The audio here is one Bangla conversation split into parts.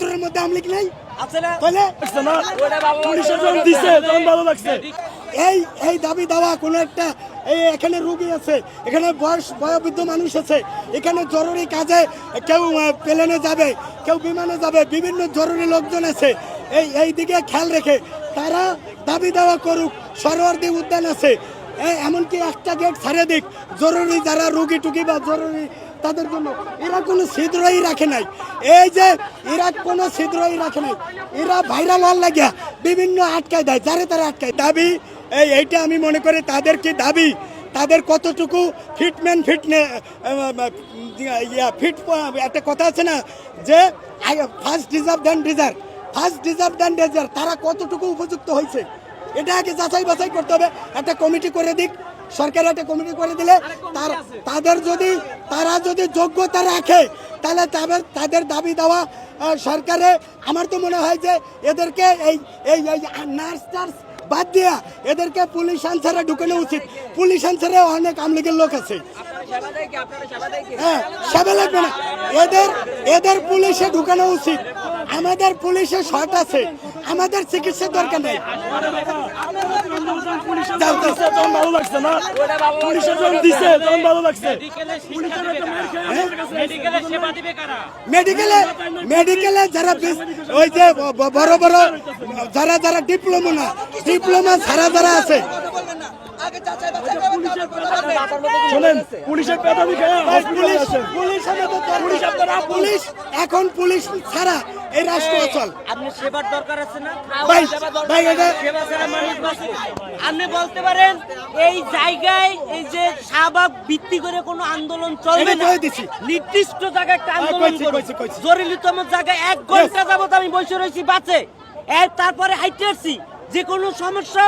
ছাত্রের মধ্যে আমলিক নেই আছে না? তাহলে পুলিশের জন দিছে তখন ভালো লাগছে। এই দাবি দেওয়া কোনো একটা এখানে রোগী আছে, এখানে বয়োবৃদ্ধ মানুষ আছে, এখানে জরুরি কাজে কেউ প্লেনে যাবে, কেউ বিমানে যাবে, বিভিন্ন জরুরি লোকজন আছে। এই দিকে খেয়াল রেখে তারা দাবি দেওয়া করুক। সরোয়ার্দী উদ্যান আছে, এমনকি একটা গেট ছাড়ে দিক জরুরি যারা রুগী টুকি বা জরুরি তাদের জন্য। এরা কোনো ছিদ্রই রাখে নাই, এই যে এরা কোনো ছিদ্রই রাখে নাই। এরা ভাইরাল হওয়ার লাগিয়া বিভিন্ন আটকায় দেয়, যারে তারা আটকায়। দাবি এইটা আমি মনে করি তাদের কি দাবি, তাদের কতটুকু ফিট একটা কথা আছে না যে ফার্স্ট ডিজার্ভ দেন ডিজার্ভ, তারা কতটুকু উপযুক্ত হয়েছে এটা আগে যাচাই বাছাই করতে হবে। একটা কমিটি করে দিক সরকার, একটা কমিটি করে দিলে তারা যদি যোগ্যতা রাখে তাহলে তাদের দাবি দেওয়া সরকারে। আমার তো মনে হয় যে এদেরকে এই নার্স বাদ দিয়া এদেরকে পুলিশ আনসারে ঢুকানো উচিত। পুলিশ আনসারে অনেক আমলিগের লোক আছে, হ্যাঁ সেবা লাগবে না, এদের পুলিশে ঢুকানো উচিত। আমাদের পুলিশে শর্ট আছে, আমাদের চিকিৎসার দরকার নেই। ভালো লাগছে না, পুলিশের জন দিছে তখন ভালো লাগছে। মেডিকেলে যারা ওই যে বড় বড় যারা ডিপ্লোমা ছাড়া যারা আছে, শোনেন পুলিশের পেদাবি পুলিশ এখন পুলিশ ছাড়া এই রাষ্ট্র অচল। আপনি সেবার দরকার আছে না ভাই সেবা ছাড়া মানুষ বাঁচে। আপনি বলতে পারেন এই জায়গায় এই যে শাহবাগ ভিত্তি করে কোনো আন্দোলন চলবে না, নির্দিষ্ট জায়গায় একটা আন্দোলন করবে। জরুরিতম জায়গায় 1 ঘন্টা যাবত আমি বসে রয়েছি বাসে, তারপরে হাইটে আসছি। যে কোনো সমস্যা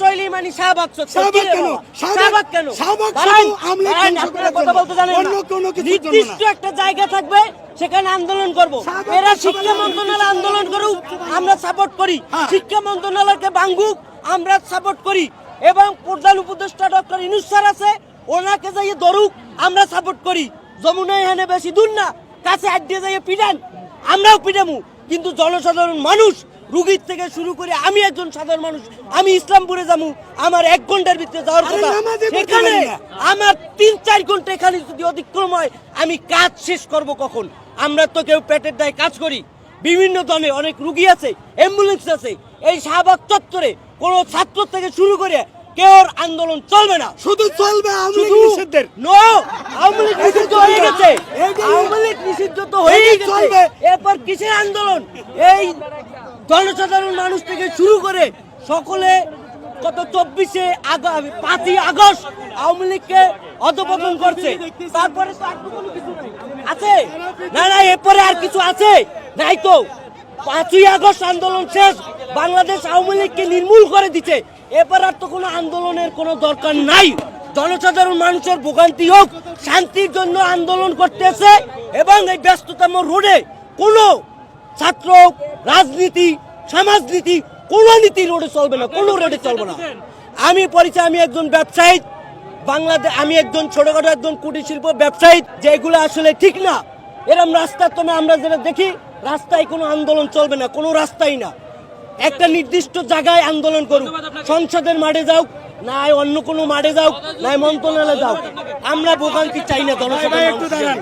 হইলেই মানে শাহবাগ কেন কথা বলতে জানেন না। নির্দিষ্ট একটা জায়গা থাকবে, সেখানে আন্দোলন করব। এরা শিক্ষা মন্ত্রণালয় আন্দোলন করুক, আমরা সাপোর্ট করি। শিক্ষা মন্ত্রণালয়কে ভাঙুক, আমরা সাপোর্ট করি। এবং প্রধান উপদেষ্টা ডক্টর ইউনূস স্যার আছে, ওনাকে যাইয়ে ধরুক, আমরা সাপোর্ট করি। যমুনা এখানে বেশি দূর না, কাছে আড্ডে যাইয়ে পিটান, আমরাও পিটামু। কিন্তু জনসাধারণ মানুষ, রুগীর থেকে শুরু করে আমি একজন সাধারণ মানুষ, আমি ইসলামপুরে যাবো, আমার 1 ঘন্টার ভিতরে যাওয়ার কথা, এখানে আমার 3-4 ঘন্টা এখানে যদি অতিক্রম হয়, আমি কাজ শেষ করব কখন? আমরা তো কেউ পেটের দায়ে কাজ করি, বিভিন্ন দলে অনেক রুগী আছে, অ্যাম্বুলেন্স আছে। এই শাহবাগ চত্বরে কোনো ছাত্র থেকে শুরু করে কেউ আন্দোলন চলবে না, শুধু চলবে আওয়ামী লীগ নিষিদ্ধ হয়ে গেছে। আওয়ামী লীগ নিষিদ্ধ তো হয়ে গেছে, এরপর কিসের আন্দোলন? এই জনসাধারণ মানুষ থেকে শুরু করে সকলে গত 5ই আগস্ট আওয়ামী লীগকে অধঃপতন করছে। তারপরে তো আর কোনো কিছু আছে না, এরপরে আর কিছু আছে নাই তো। 5ই আগস্ট আন্দোলন শেষ, বাংলাদেশ আওয়ামী লীগকে নির্মূল করে দিচ্ছে। এরপর আর তো কোনো আন্দোলনের কোনো দরকার নাই। জনসাধারণ মানুষের ভোগান্তি হোক, শান্তির জন্য আন্দোলন করতেছে। এবং এই ব্যস্ততম রোডে কোনো ছাত্র রাজনীতি, সমাজনীতি, কোন নীতি রোডে চলবে না, কোন রোডে চলবে না। আমি একজন ব্যবসায়ী, আমি একজন ছোটখাটো একজন কুটির শিল্প ব্যবসায়ী, যেগুলো আসলে ঠিক না। এরকম রাস্তার আমরা যেটা দেখি, রাস্তায় কোনো আন্দোলন চলবে না, কোনো রাস্তাই না। একটা নির্দিষ্ট জায়গায় আন্দোলন করুক, সংসদের মাঠে যাও, না অন্য কোনো মাঠে যাও, না মন্ত্রণালয়ে যাও। আমরা ভোগান্তি চাই না জনসাধারণ। একটু দাঁড়ান,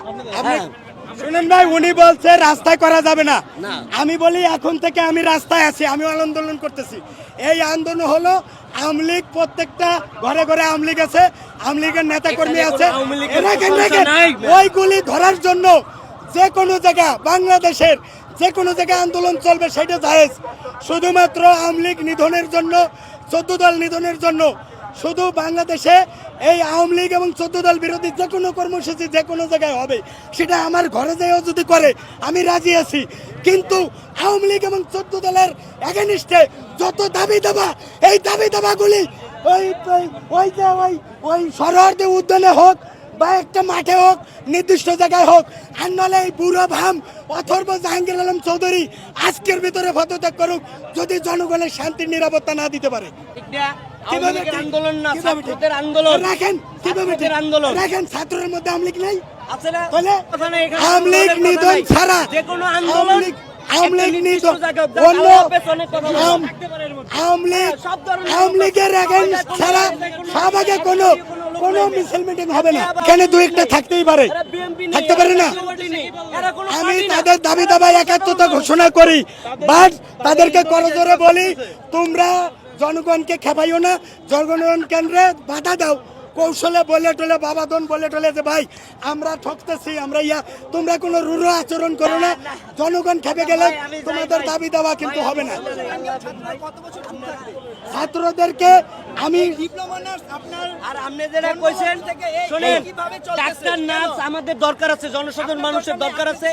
শুনেন ভাই, উনি বলছে রাস্তায় করা যাবে না। আমি বলি এখন থেকে আমি রাস্তায় আছি, আমি আন্দোলন করতেছি। এই আন্দোলন হলো আওয়ামী লীগ, প্রত্যেকটা ঘরে ঘরে আওয়ামী লীগ আছে, আওয়ামী লীগের নেতা কর্মী আছে। ওইগুলি ধরার জন্য যে কোনো জায়গা, বাংলাদেশের যে কোনো জায়গায় আন্দোলন চলবে, সেটা জায়েজ। শুধুমাত্র আওয়ামী লীগ নিধনের জন্য, 14 দল নিধনের জন্য শুধু বাংলাদেশে এই আওয়ামী লীগ এবং 14 দল বিরোধী যে কোনো কর্মসূচি যে কোনো জায়গায় হবে, সেটা আমার ঘরে যেও যদি করে আমি রাজি আছি। কিন্তু আওয়ামী লীগ এবং 14 দলের এগেনিস্টে যত দাবি দাবা, এই দাবি দাবাগুলি ওই সরোয়ার্দী উদ্যানে হোক বা একটা মাঠে হোক, নির্দিষ্ট জায়গায় হোক, আর নাহলে এই বুড়ো ভাম অথর্ব জাহাঙ্গীর আলম চৌধুরী আজকের ভিতরে পদত্যাগ করুক, যদি জনগণের শান্তির নিরাপত্তা না দিতে পারে। আন্দোলন না, ছাত্রদের আন্দোলন রাখেন, আন্দোলন রাখেন। ছাত্রের মধ্যে আওয়ামী লীগ নাই, আছে না? আওয়ামী লীগ নিধন ছাড়া যে কোনো আন্দোলন আওয়ামী লীগ নিত অন্য আওয়ামী লীগের এগেইনস্ট ছাড়া শাহবাগে কোনো মিছিল মিটিং হবে না। এখানে দু একটা থাকতেই পারে, থাকতে পারে না। আমি তাদের দাবি দাবায় একাত্মতা ঘোষণা করি, বাট তাদেরকে করজোরে বলি তোমরা জনগণকে খেপাইও না, জনগণ কেন্দ্রে বাধা দাও, কৌশলে বলে টলে বাবাদন বলে টলে যে ভাই আমরা ঠকতেছি আমরা তোমরা কোনো রূঢ় আচরণ করো না, জনগণ খেপে গেলে তোমাদের দাবি দেওয়া কিন্তু হবে না। ছাত্রদেরকে আমি আর আপনি যারা কইছেন শুনেন, ডাক্তার নার্স আমাদের দরকার আছে, জনসাধারণ মানুষের দরকার আছে।